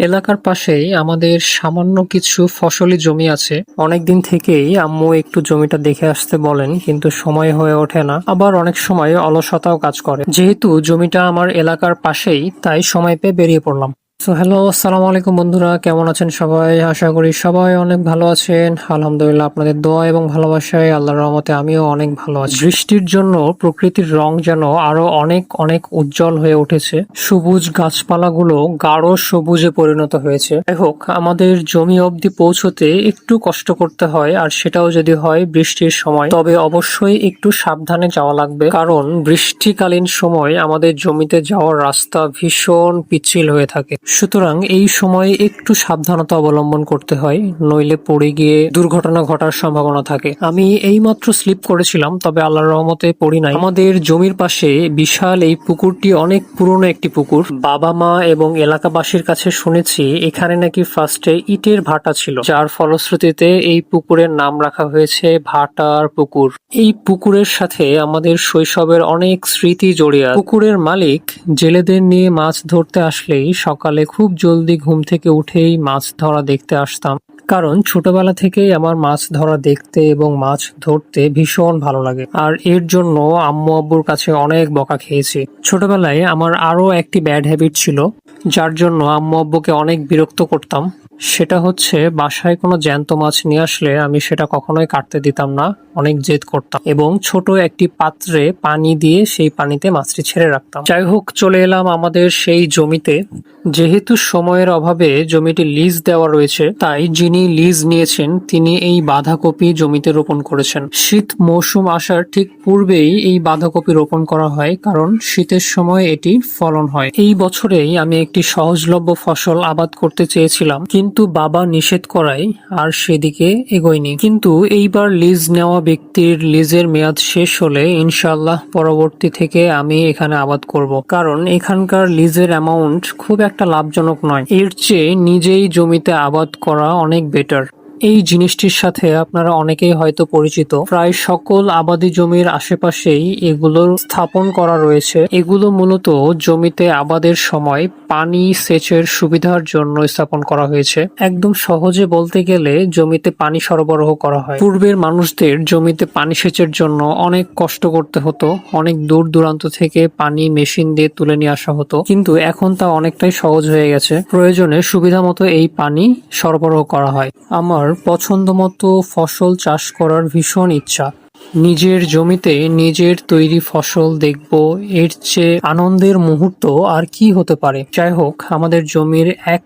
এলাকার পাশেই আমাদের সামান্য কিছু ফসলি জমি আছে। অনেকদিন থেকেই আম্মু একটু জমিটা দেখে আসতে বলেন, কিন্তু সময় হয়ে ওঠে না। আবার অনেক সময় অলসতাও কাজ করে। যেহেতু জমিটা আমার এলাকার পাশেই, তাই সময় পেয়ে বেরিয়ে পড়লাম। সো হ্যালো, আসসালামু আলাইকুম বন্ধুরা, কেমন আছেন সবাই? আশা করি সবাই অনেক ভালো আছেন। আলহামদুলিল্লাহ, আপনাদের দোয়া এবং ভালোবাসায় আল্লাহর রহমতে আমিও অনেক ভালো আছি। বৃষ্টির জন্য প্রকৃতির রং যেন আরো অনেক অনেক উজ্জ্বল হয়ে উঠেছে। সবুজ গাছপালাগুলো গাঢ় সবুজে পরিণত হয়েছে। যাই হোক, আমাদের জমি অবধি পৌঁছতে একটু কষ্ট করতে হয়, আর সেটাও যদি হয় বৃষ্টির সময়, তবে অবশ্যই একটু সাবধানে যাওয়া লাগবে। কারণ বৃষ্টিকালীন সময় আমাদের জমিতে যাওয়ার রাস্তা ভীষণ পিচ্ছিল হয়ে থাকে। সুতরাং এই সময় একটু সাবধানতা অবলম্বন করতে হয়, নইলে পড়ে গিয়ে দুর্ঘটনা ঘটার সম্ভাবনা থাকে। আমি এইমাত্র স্লিপ করেছিলাম, তবে আল্লাহর রহমতে পড়ি নাই। আমাদের জমির পাশে বিশাল এই পুকুরটি অনেক পুরনো একটি পুকুর। বাবা মা এবং এলাকাবাসীর কাছে শুনেছি এখানে নাকি ফার্স্টে ইটের ভাটা ছিল, যার ফলশ্রুতিতে এই পুকুরের নাম রাখা হয়েছে ভাটার পুকুর। এই পুকুরের সাথে আমাদের শৈশবের অনেক স্মৃতি জড়িয়ে আছে। পুকুরের মালিক জেলেদের নিয়ে মাছ ধরতে আসলেই সকালে খুব জলদি ঘুম থেকে উঠেই মাছ ধরা দেখতে আসতাম। কারণ ছোটবেলা থেকেই আমার মাছ ধরা দেখতে এবং মাছ ধরতে ভীষণ ভালো লাগে, আর এর জন্য আম্মু আব্বুর কাছে অনেক বকা খেয়েছি। ছোটবেলায় আমার আরো একটি ব্যাড হ্যাবিট ছিল, যার জন্য আম্মু আব্বুকে অনেক বিরক্ত করতাম। সেটা হচ্ছে, বাসায় কোনো জ্যান্ত মাছ নিয়ে আসলে আমি সেটা কখনোই কাটতে দিতাম না, অনেক জেদ করতাম এবং ছোট একটি পাত্রে পানি দিয়ে সেই পানিতে মাছটি ছেড়ে রাখতাম। যাই হোক, চলে এলাম আমাদের সেই জমিতে। যেহেতু সময়ের অভাবে জমিটি লিজ দেওয়া রয়েছে, তাই যিনি লিজ নিয়েছেন তিনি এই বাঁধাকপি জমিতে রোপণ করেছেন। শীত মৌসুম আসার ঠিক পূর্বেই এই বাঁধাকপি রোপণ করা হয়, কারণ শীতের সময় এটি ফলন হয়। এই বছরেই আমি একটি সহজলভ্য ফসল আবাদ করতে চেয়েছিলাম, কিন্তু বাবা নিষেধ করায় আর সেদিকে এগোয়নি। কিন্তু এইবার লিজ নেওয়া ব্যক্তির লিজের মেয়াদ শেষ হলে ইনশাআল্লাহ পরবর্তী থেকে আমি এখানে আবাদ করব। কারণ এখানকার লিজের অ্যামাউন্ট খুব একটা লাভজনক নয়। এর চেয়ে নিজেই জমিতে আবাদ করা অনেক বেটার। এই জিনিসটির সাথে আপনারা অনেকেই হয়তো পরিচিত। প্রায় সকল আবাদি জমির আশেপাশেই এগুলো স্থাপন করা রয়েছে। এগুলো মূলত জমিতে আবাদের সময় পানি সেচের সুবিধার জন্য স্থাপন করা হয়েছে। একদম সহজে বলতে গেলে জমিতে পানি সরবরাহ করা হয়। পূর্বের মানুষদের জমিতে পানি সেচের জন্য অনেক কষ্ট করতে হতো, অনেক দূর দূরান্ত থেকে পানি মেশিন দিয়ে তুলে নিয়ে আসা হতো, কিন্তু এখন তা অনেকটাই সহজ হয়ে গেছে। প্রয়োজনে সুবিধা মতো এই পানি সরবরাহ করা হয়। আমার পছন্দ মতো ফসল চাষ করার ভীষণ ইচ্ছা। নিজের জমিতে নিজের তৈরি ফসল দেখব, এর চেয়ে আনন্দের মুহূর্ত আর কি হতে পারে। যাই হোক, আমাদের জমির এক